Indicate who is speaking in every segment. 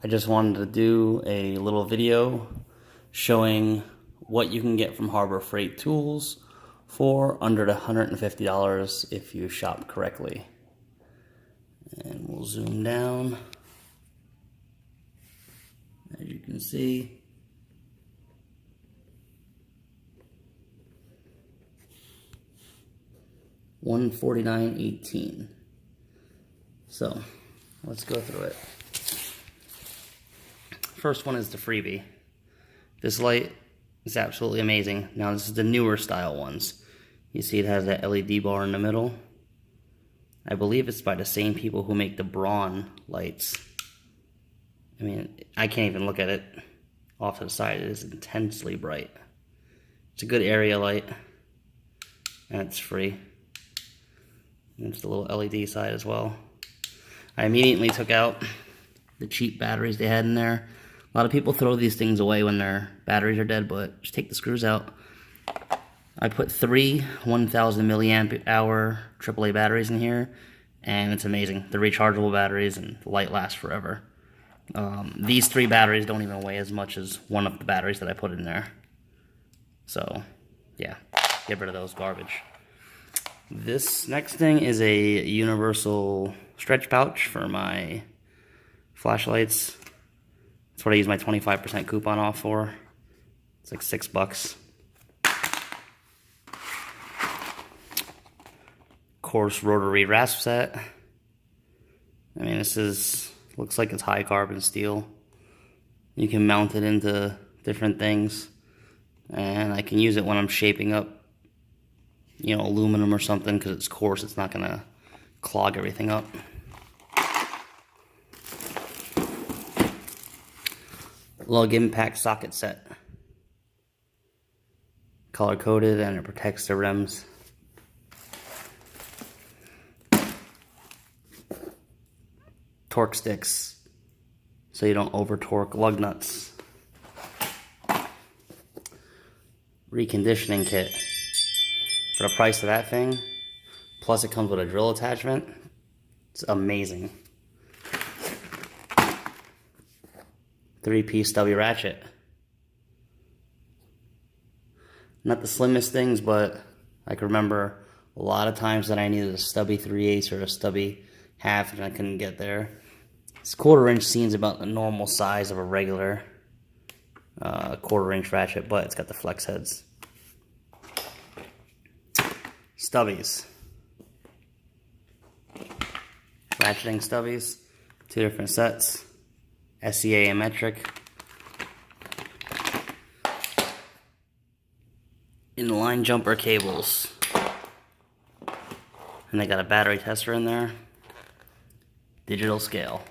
Speaker 1: I just wanted to do a little video showing what you can get from Harbor Freight Tools for under $150 if you shop correctly. And we'll zoom down. As you can see, $149.18. So let's go through it. First one is the freebie. This light is absolutely amazing. Now this is the newer style ones. You see it has that LED bar in the middle. I believe it's by the same people who make the Braun lights. I mean, I can't even look at it off to the side. It is intensely bright. It's a good area light, and it's free. And it's the little LED side as well. I immediately took out the cheap batteries they had in there. A lot of people throw these things away when their batteries are dead, but just take the screws out. I put 3 1,000 milliamp hour AAA batteries in here, and it's amazing. They're rechargeable batteries, and the light lasts forever. These 3 batteries don't even weigh as much as one of the batteries that I put in there. So, yeah, get rid of those garbage. This next thing is a universal stretch pouch for my flashlights. That's what I use my 25% coupon off for. It's like $6. Coarse rotary rasp set. I mean, looks like it's high carbon steel. You can mount it into different things, and I can use it when I'm shaping up, you know, aluminum or something, because it's coarse. It's not gonna clog everything up. Lug impact socket set. Color coded, and it protects the rims. Torque sticks, so you don't over torque lug nuts. Reconditioning kit. For the price of that thing, plus it comes with a drill attachment, it's amazing. 3-piece stubby ratchet. Not the slimmest things, but I can remember a lot of times that I needed a stubby 3/8 or a stubby half and I couldn't get there. This 1/4-inch seems about the normal size of a regular 1/4-inch ratchet, but it's got the flex heads. Stubbies. Ratcheting stubbies. 2 different sets. SEA and metric. Inline jumper cables. And they got a battery tester in there. Digital scale.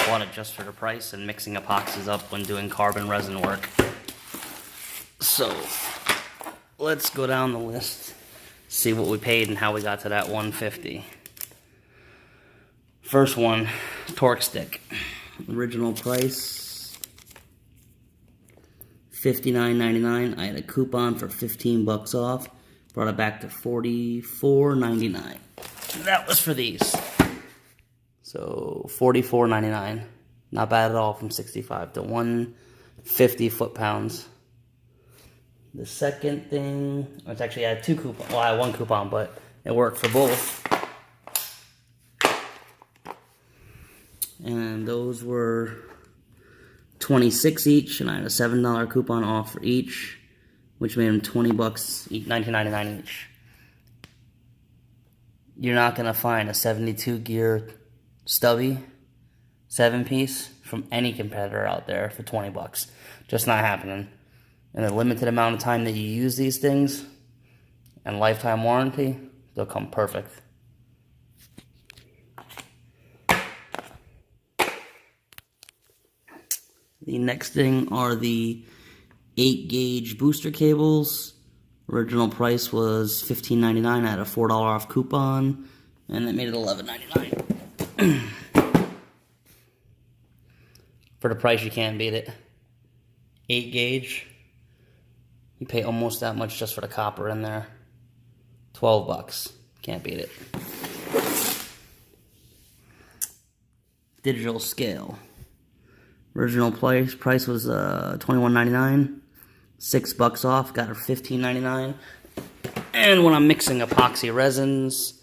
Speaker 1: Bought it just for the price and mixing epoxies up when doing carbon resin work. So, let's go down the list, see what we paid and how we got to that $150. First one, torque stick. Original price $59.99. I had a coupon for $15 off. Brought it back to $44.99. That was for these. So $44.99. Not bad at all from 65 to 150 foot-pounds. The second thing, it's actually I had 2 coupons. Well, I had 1 coupon, but it worked for both. And those were 26 each, and I had a $7 coupon off for each, which made them $20, $19.99 each. You're not gonna find a 72 gear stubby 7-piece from any competitor out there for $20. Just not happening. In the limited amount of time that you use these things and lifetime warranty, they'll come perfect. The next thing are the 8-gauge booster cables. Original price was $15.99. I had a $4 off coupon, and that made it $11.99. For the price, you can't beat it. 8-gauge. You pay almost that much just for the copper in there. $12. Can't beat it. Digital scale. Original price was $21.99. $6 off, got her $15.99. And when I'm mixing epoxy resins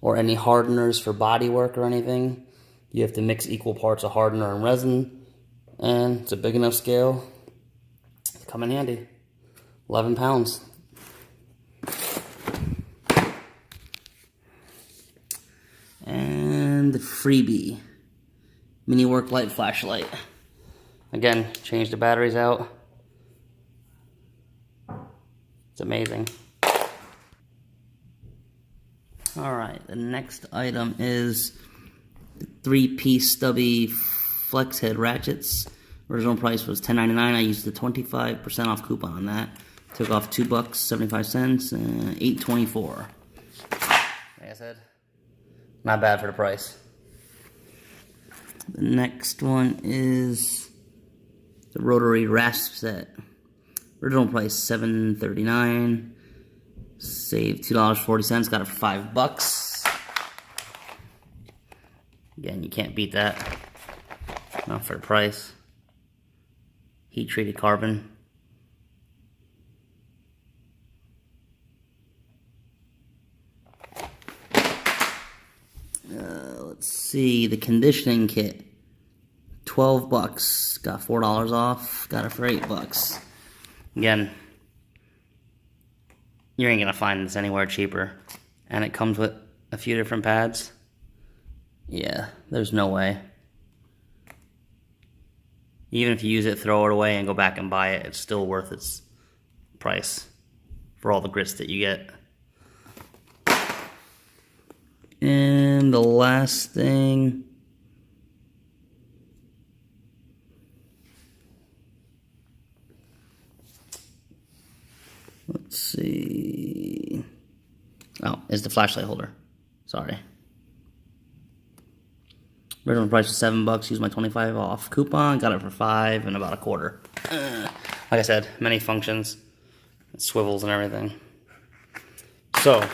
Speaker 1: or any hardeners for body work or anything, you have to mix equal parts of hardener and resin. And it's a big enough scale. Come in handy. 11 pounds. And the Freebie mini work light flashlight. Again, change the batteries out. It's amazing. Alright, the next item is the 3-piece stubby flex head ratchets. Original price was $10.99. I used the 25% off coupon on that. Took off $2.75 and $8.24. Like I said, not bad for the price. The next one is the rotary rasp set. Original price $7.39. Saved $2.40. Got it for $5. Again, you can't beat that. Not for the price. Heat treated carbon. Let's see, the conditioning kit. $12. Got $4 off. Got it for $8. Again, you ain't gonna find this anywhere cheaper. And it comes with a few different pads. Yeah, there's no way. Even if you use it, throw it away, and go back and buy it, it's still worth its price for all the grits that you get. And the last thing, let's see. Oh, is the flashlight holder. Sorry. Original price was $7. Used my 25 off coupon. Got it for $5 and about a quarter. Like I said, many functions, swivels and everything. So,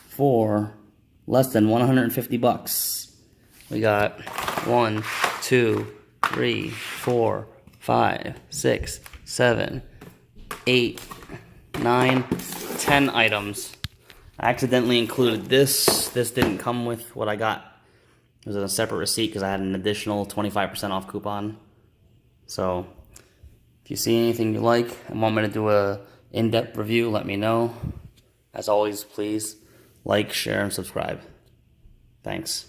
Speaker 1: for less than $150, we got 1, 2, 3, 4, 5, 6, 7, 8, 9, 10 items. I accidentally included this. This didn't come with what I got. It was a separate receipt because I had an additional 25% off coupon. So, if you see anything you like and want me to do a in-depth review, let me know. As always, please like, share, and subscribe. Thanks.